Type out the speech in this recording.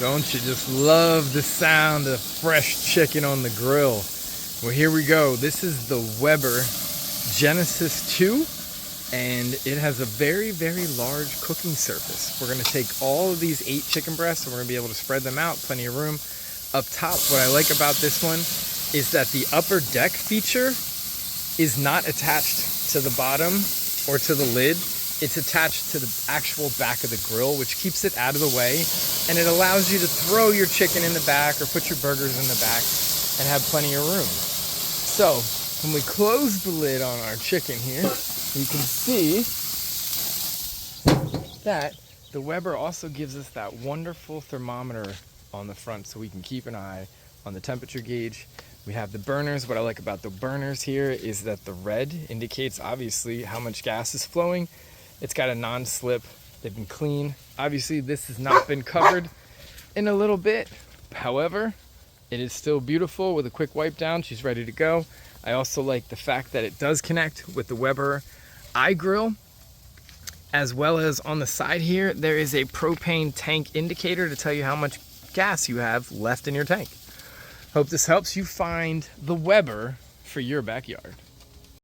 Don't you just love the sound of fresh chicken on the grill? Well, here we go. This is the Weber Genesis 2, and it has a very, very large cooking surface. We're gonna take all of these 8 chicken breasts and we're gonna be able to spread them out, plenty of room. Up top, what I like about this one is that the upper deck feature is not attached to the bottom or to the lid. It's attached to the actual back of the grill, which keeps it out of the way, and it allows you to throw your chicken in the back or put your burgers in the back and have plenty of room. So when we close the lid on our chicken here, you can see that the Weber also gives us that wonderful thermometer on the front so we can keep an eye on the temperature gauge. We have the burners. What I like about the burners here is that the red indicates obviously how much gas is flowing. It's got a non-slip. They've been clean. Obviously this has not been covered in a little bit. However, it is still beautiful with a quick wipe down. She's ready to go. I also like the fact that it does connect with the Weber iGrill, as well as on the side here, there is a propane tank indicator to tell you how much gas you have left in your tank. Hope this helps you find the Weber for your backyard.